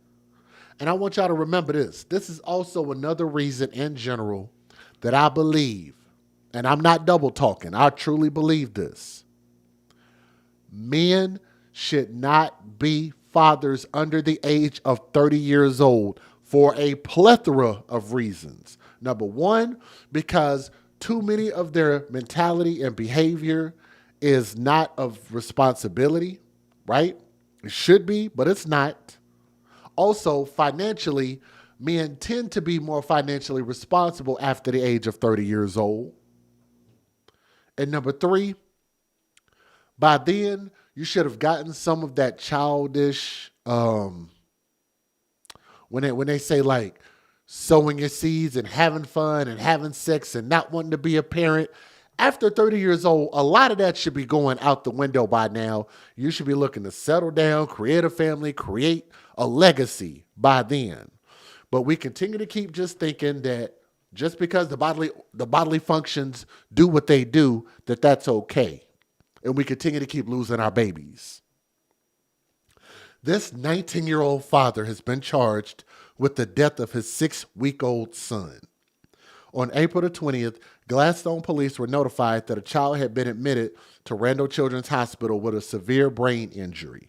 And I want y'all to remember this. This is also another reason in general that I believe, and I'm not double talking, I truly believe this. Men should not be fathers under the age of 30 years old for a plethora of reasons. Number one, because too many of their mentality and behavior is not of responsibility, right? It should be, but it's not. Also, financially, Men tend to be more financially responsible after the age of 30 years old. And number 3, by then, you should have gotten some of that childish, when they say like sowing your seeds and having fun and having sex and not wanting to be a parent. After 30 years old, a lot of that should be going out the window by now. You should be looking to settle down, create a family, create a legacy by then. But we continue to keep just thinking that just because the bodily functions do what they do, that's okay. And we continue to keep losing our babies. This 19-year-old father has been charged with the death of his 6-week-old son. On April the 20th, Gladstone police were notified that a child had been admitted to Randall Children's Hospital with a severe brain injury.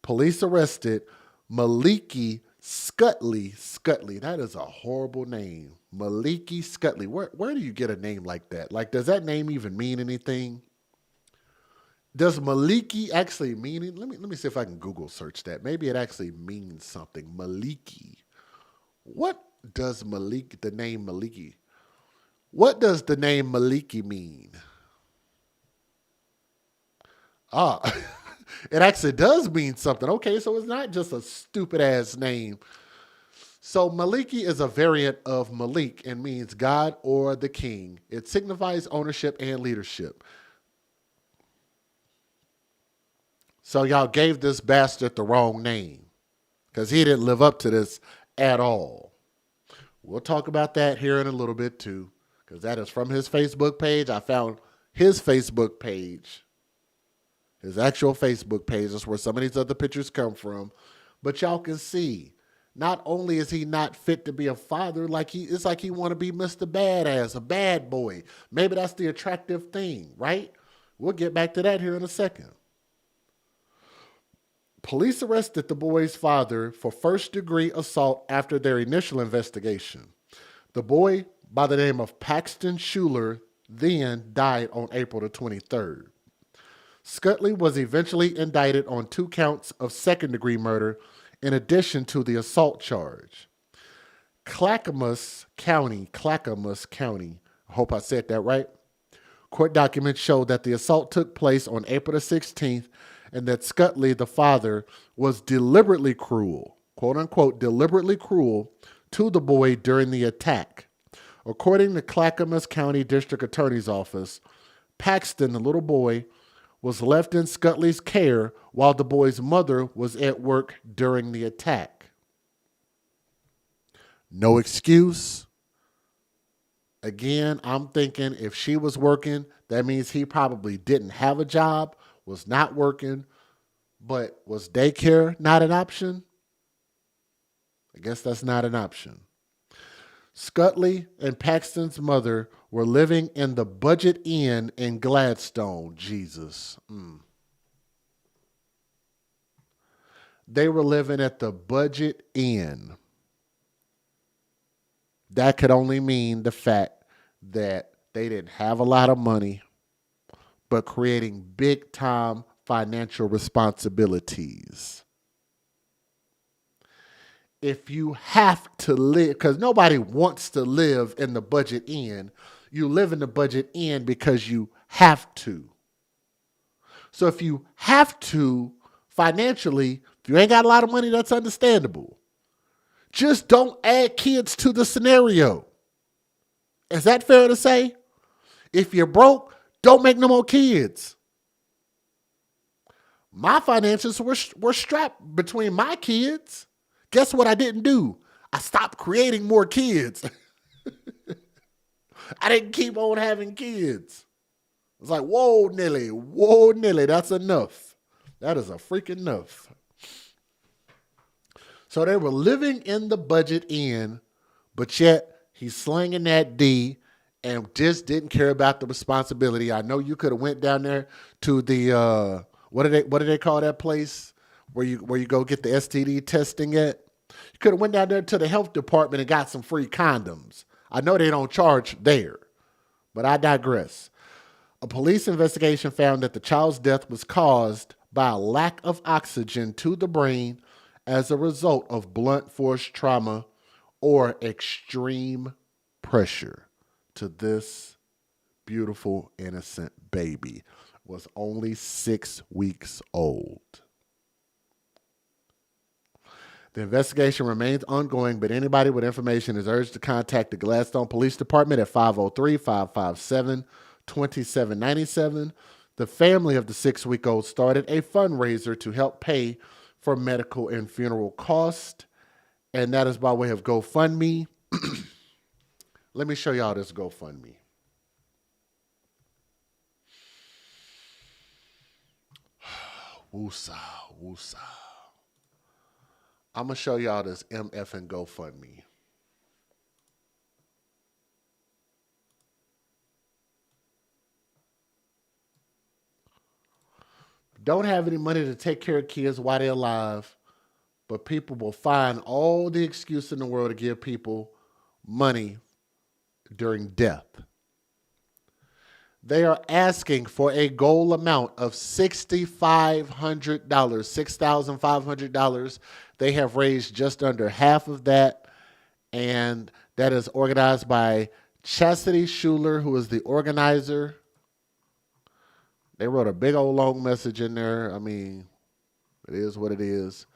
Police arrested Maliki Scutley, that is a horrible name. Maliki Scutley. Where do you get a name like that? Like, does that name even mean anything? Does Maliki actually mean it? Let me see if I can Google search that. Maybe it actually means something. Maliki. What does the name Maliki? What does the name Maliki mean? It actually does mean something. Okay, so it's not just a stupid ass name. So Maliki is a variant of Malik and means God or the king. It signifies ownership and leadership. So y'all gave this bastard the wrong name because he didn't live up to this at all. We'll talk about that here in a little bit too, because that is from his Facebook page. I found his Facebook page, his actual Facebook page. That's where some of these other pictures come from. But y'all can see, not only is he not fit to be a father, it's like he want to be Mr. Badass, a bad boy. Maybe that's the attractive thing, right? We'll get back to that here in a second. Police arrested the boy's father for first-degree assault after their initial investigation. The boy, by the name of Paxton Schuler, then died on April the 23rd. Scutley was eventually indicted on 2 counts of second-degree murder in addition to the assault charge. Clackamas County, I hope I said that right. Court documents show that the assault took place on April the 16th and that Scutley, the father, was deliberately cruel, quote unquote, deliberately cruel to the boy during the attack. According to Clackamas County District Attorney's Office, Paxton, the little boy, was left in Scutley's care while the boy's mother was at work during the attack. No excuse. Again, I'm thinking if she was working, that means he probably didn't have a job, was not working, but was daycare not an option? I guess that's not an option. Scutley and Paxton's mother were living in the Budget Inn in Gladstone. Jesus. They were living at the Budget Inn. That could only mean the fact that they didn't have a lot of money, but creating big time financial responsibilities. If you have to live, because nobody wants to live in the Budget Inn, you live in the Budget Inn because you have to. So if you have to financially, if you ain't got a lot of money, that's understandable. Just don't add kids to the scenario. Is that fair to say? If you're broke, don't make no more kids. My finances were strapped between my kids. Guess what I didn't do? I stopped creating more kids. I didn't keep on having kids. It's like, whoa, Nelly, that's enough. That is a freaking enough. So they were living in the Budget Inn, but yet he's slinging that D and just didn't care about the responsibility. I know you could have went down there to the what do they call that place where you go get the STD testing at? You could have went down there to the health department and got some free condoms. I know they don't charge there, but I digress. A police investigation found that the child's death was caused by a lack of oxygen to the brain as a result of blunt force trauma or extreme pressure to this beautiful, innocent baby. Was only 6 weeks old. The investigation remains ongoing, but anybody with information is urged to contact the Gladstone Police Department at 503-557-2797. The family of the 6-week-old started a fundraiser to help pay for medical and funeral costs, and that is by way of GoFundMe. Let me show y'all this GoFundMe. Woosah, woosah. I'm going to show y'all this MF and GoFundMe. Don't have any money to take care of kids while they're alive, but people will find all the excuse in the world to give people money during death. They are asking for a goal amount of $6,500, $6,500. They have raised just under half of that, and that is organized by Chastity Schuler, who is the organizer. They wrote a big old long message in there. I mean, it is what it is.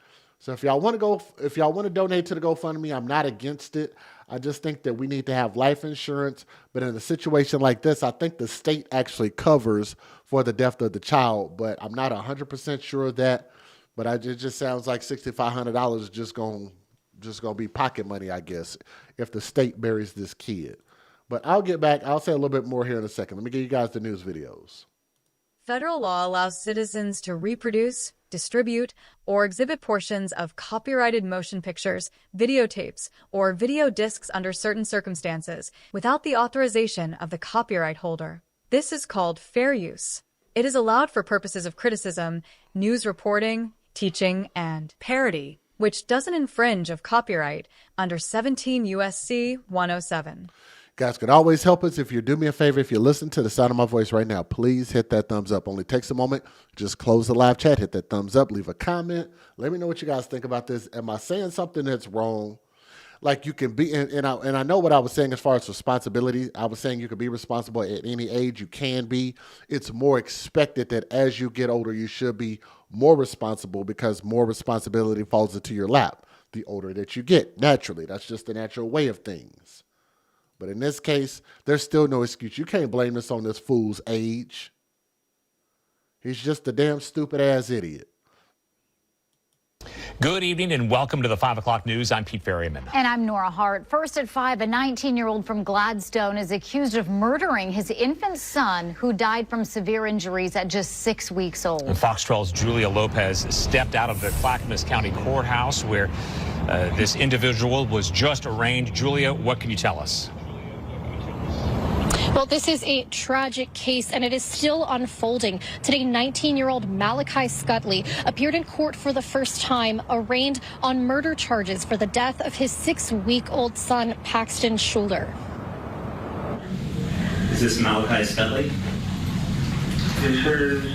So if y'all want to donate to the GoFundMe, I'm not against it. I just think that we need to have life insurance. But in a situation like this, I think the state actually covers for the death of the child. But I'm not 100% sure of that. But it just sounds like $6,500 is just gonna be pocket money, I guess, if the state buries this kid. But I'll get back. I'll say a little bit more here in a second. Let me give you guys the news videos. Federal law allows citizens to reproduce, distribute, or exhibit portions of copyrighted motion pictures, videotapes, or video discs under certain circumstances without the authorization of the copyright holder. This is called fair use. It is allowed for purposes of criticism, news reporting, teaching, and parody, which doesn't infringe of copyright under 17 U.S.C. 107. Guys, could always help us if you do me a favor. If you listen to the sound of my voice right now, please hit that thumbs up. Only takes a moment. Just close the live chat, hit that thumbs up, leave a comment. Let me know what you guys think about this. Am I saying something that's wrong? Like you can be, and I know what I was saying as far as responsibility. I was saying you can be responsible at any age. You can be. It's more expected that as you get older, you should be more responsible because more responsibility falls into your lap the older that you get. Naturally, that's just the natural way of things. But in this case, there's still no excuse. You can't blame this on this fool's age. He's just a damn stupid-ass idiot. Good evening and welcome to the 5 o'clock news. I'm Pete Ferryman. And I'm Nora Hart. First at 5, a 19-year-old from Gladstone is accused of murdering his infant son who died from severe injuries at just 6 weeks old. And Fox 12's Julia Lopez stepped out of the Clackamas County Courthouse where this individual was just arraigned. Julia, what can you tell us? Well, this is a tragic case, and it is still unfolding. Today, 19-year-old Malachi Scutley appeared in court for the first time, arraigned on murder charges for the death of his 6-week-old son, Paxton Schuler. Is this Malachi Scutley? It sure is.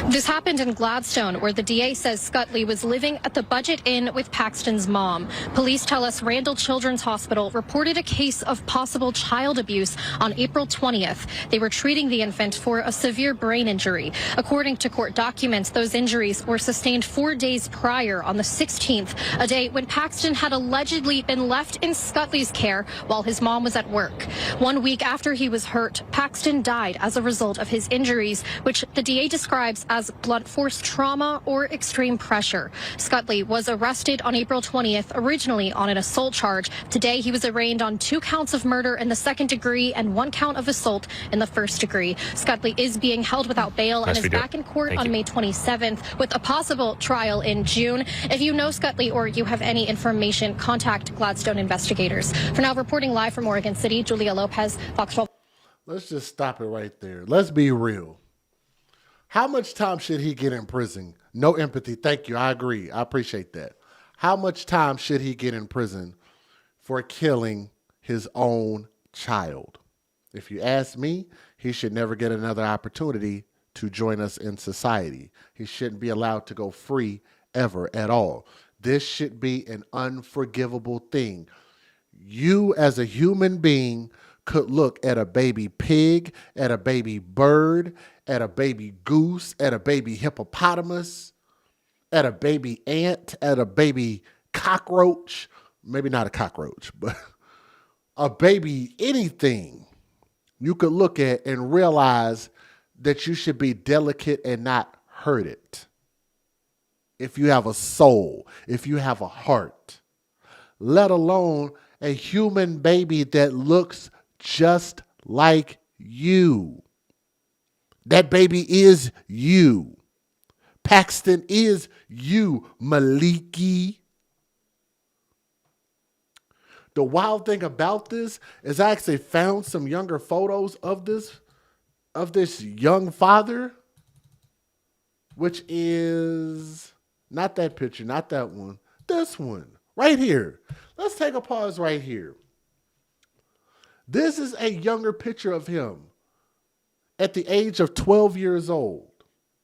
This happened in Gladstone, where the DA says Scutley was living at the Budget Inn with Paxton's mom. Police tell us Randall Children's Hospital reported a case of possible child abuse on April 20th. They were treating the infant for a severe brain injury. According to court documents, those injuries were sustained 4 days prior on the 16th, a day when Paxton had allegedly been left in Scutley's care while his mom was at work. 1 week after he was hurt, Paxton died as a result of his injuries, which the DA describes as blunt force trauma or extreme pressure. Scutley was arrested on April 20th, originally on an assault charge. Today, he was arraigned on 2 counts of murder in the 2nd degree and 1 count of assault in the 1st degree. Scutley is being held without bail and is back in court on May 27th with a possible trial in June. If you know Scutley or you have any information, contact Gladstone investigators. For now, reporting live from Oregon City, Julia Lopez, Fox 12. Let's just stop it right there. Let's be real. How much time should he get in prison? No empathy. Thank you. I agree. I appreciate that. How much time should he get in prison for killing his own child? If you ask me, he should never get another opportunity to join us in society. He shouldn't be allowed to go free ever at all. This should be an unforgivable thing. You as a human being could look at a baby pig, at a baby bird, at a baby goose, at a baby hippopotamus, at a baby ant, at a baby cockroach, maybe not a cockroach, but a baby anything you could look at and realize that you should be delicate and not hurt it. If you have a soul, if you have a heart, let alone a human baby that looks just like you. That baby is you. Paxton is you, Maliki. The wild thing about this is I actually found some younger photos of this young father, which is not that picture, not that one, this one right here. Let's take a pause right here. This is a younger picture of him at the age of 12 years old.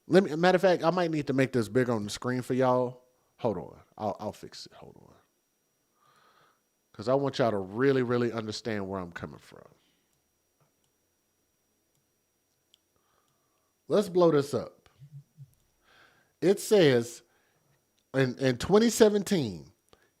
Matter of fact, I might need to make this big on the screen for y'all. Hold on. I'll fix it. Hold on. Because I want y'all to really, really understand where I'm coming from. Let's blow this up. It says in 2017,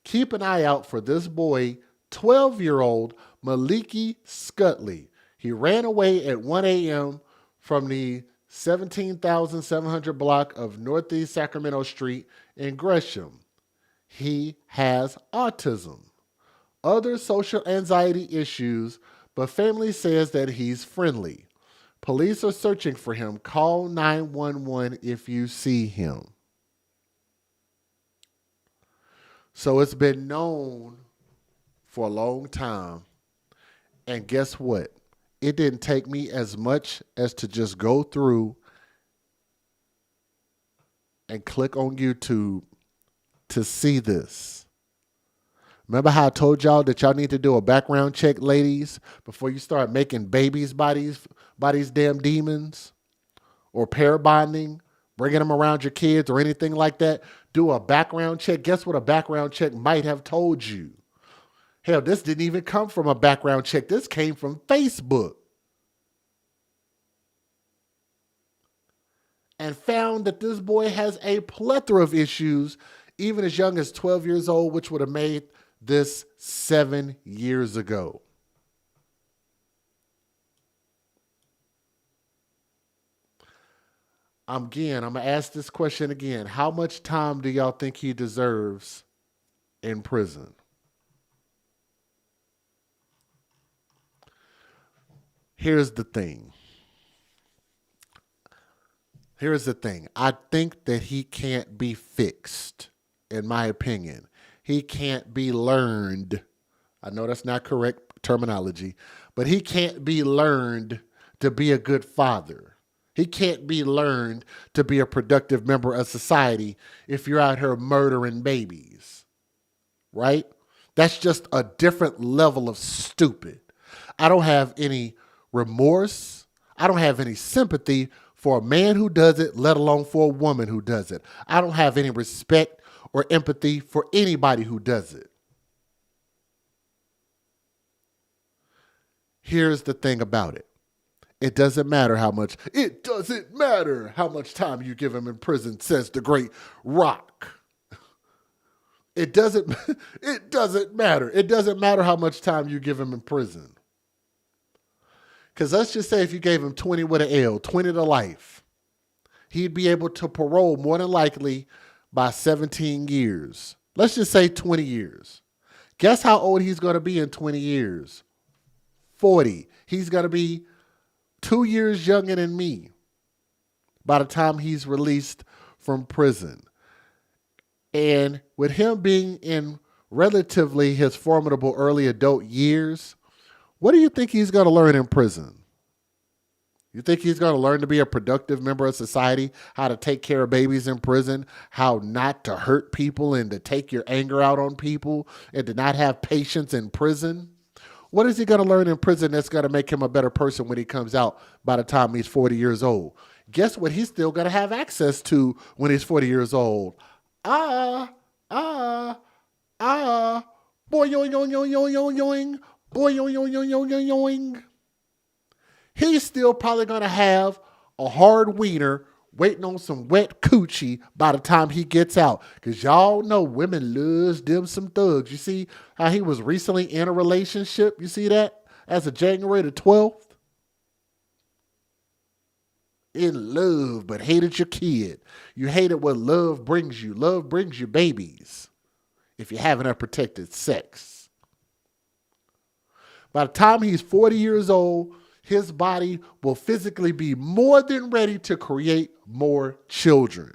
keep an eye out for this boy, 12-year-old Maliki Scutley. He ran away at 1 a.m. from the 17,700 block of Northeast Sacramento Street in Gresham. He has autism, other social anxiety issues, but family says that he's friendly. Police are searching for him. Call 911 if you see him. So it's been known for a long time. And guess what? It didn't take me as much as to just go through and click on YouTube to see this. Remember how I told y'all that y'all need to do a background check, ladies, before you start making babies by these damn demons, or pair bonding, bringing them around your kids or anything like that? Do a background check. Guess what a background check might have told you? Hell, this didn't even come from a background check. This came from Facebook. And found that this boy has a plethora of issues, even as young as 12 years old, which would have made this 7 years ago. I'm going to ask this question again. How much time do y'all think he deserves in prison? Here's the thing. I think that he can't be fixed, in my opinion. He can't be learned. I know that's not correct terminology, but he can't be learned to be a good father. He can't be learned to be a productive member of society if you're out here murdering babies, right? That's just a different level of stupid. I don't have any remorse. I don't have any sympathy for a man who does it, let alone for a woman who does it. I don't have any respect or empathy for anybody who does it. Here's the thing about it. It doesn't matter how much time you give him in prison, says the great Rock. It doesn't matter. It doesn't matter how much time you give him in prison. Because let's just say if you gave him 20 with an L, 20 to life, he'd be able to parole more than likely by 17 years. Let's just say 20 years. Guess how old he's going to be in 20 years? 40. He's going to be 2 years younger than me by the time he's released from prison. And with him being in relatively his formidable early adult years, what do you think he's going to learn in prison? You think he's going to learn to be a productive member of society, how to take care of babies in prison, how not to hurt people and to take your anger out on people and to not have patience in prison? What is he going to learn in prison that's going to make him a better person when he comes out by the time he's 40 years old? Guess what he's still going to have access to when he's 40 years old? Boy, yoing, yoing, yoing, yoing, yoing, boy, yoing, yoing, yoing, yoing, yoing. He's still probably going to have a hard wiener waiting on some wet coochie by the time he gets out. Because y'all know women loves them some thugs. You see how he was recently in a relationship? You see that? As of January the 12th? In love, but hated your kid. You hated what love brings you. Love brings you babies. If you're having unprotected sex. By the time he's 40 years old, his body will physically be more than ready to create more children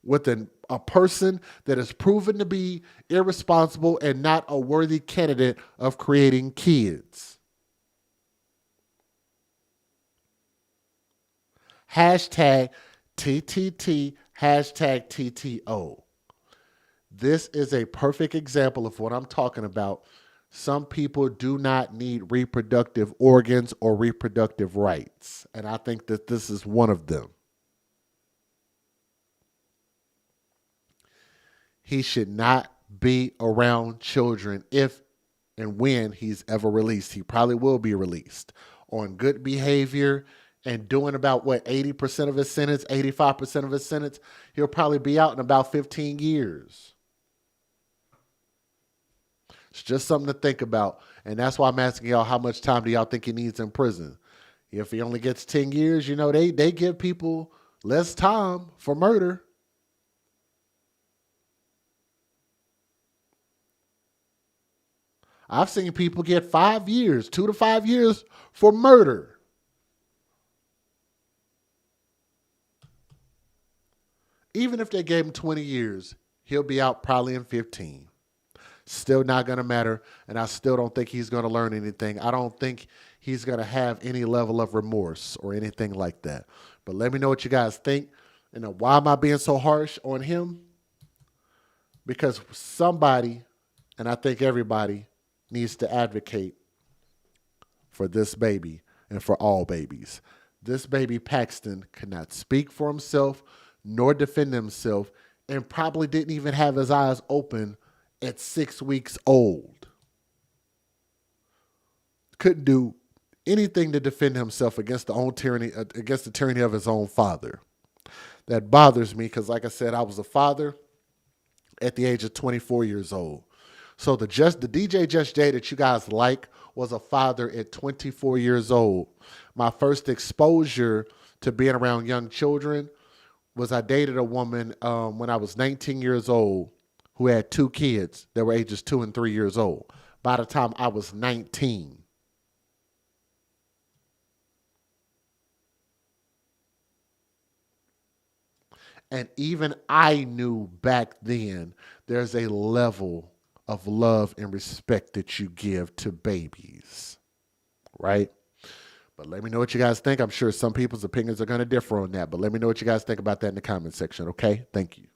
with a person that is proven to be irresponsible and not a worthy candidate of creating kids. Hashtag TTT, hashtag TTO. This is a perfect example of what I'm talking about. Some people do not need reproductive organs or reproductive rights. And I think that this is one of them. He should not be around children if and when he's ever released. He probably will be released on good behavior and doing about 80% of his sentence, 85% of his sentence. He'll probably be out in about 15 years. It's just something to think about. And that's why I'm asking y'all, how much time do y'all think he needs in prison? If he only gets 10 years, they give people less time for murder. I've seen people get 5 years, 2 to 5 years for murder. Even if they gave him 20 years, he'll be out probably in 15. Still not going to matter, and I still don't think he's going to learn anything. I don't think he's going to have any level of remorse or anything like that. But let me know what you guys think. And why am I being so harsh on him? Because somebody, and I think everybody, needs to advocate for this baby and for all babies. This baby Paxton cannot speak for himself nor defend himself, and probably didn't even have his eyes open at 6 weeks old. Couldn't do anything to defend himself against against the tyranny of his own father. That bothers me because, like I said, I was a father at the age of 24 years old. So the DJ Just Jay that you guys like was a father at 24 years old. My first exposure to being around young children was I dated a woman when I was 19 years old who had 2 kids that were ages 2 and 3 years old by the time I was 19. And even I knew back then there's a level of love and respect that you give to babies, right? But let me know what you guys think. I'm sure some people's opinions are going to differ on that, but let me know what you guys think about that in the comment section, okay? Thank you.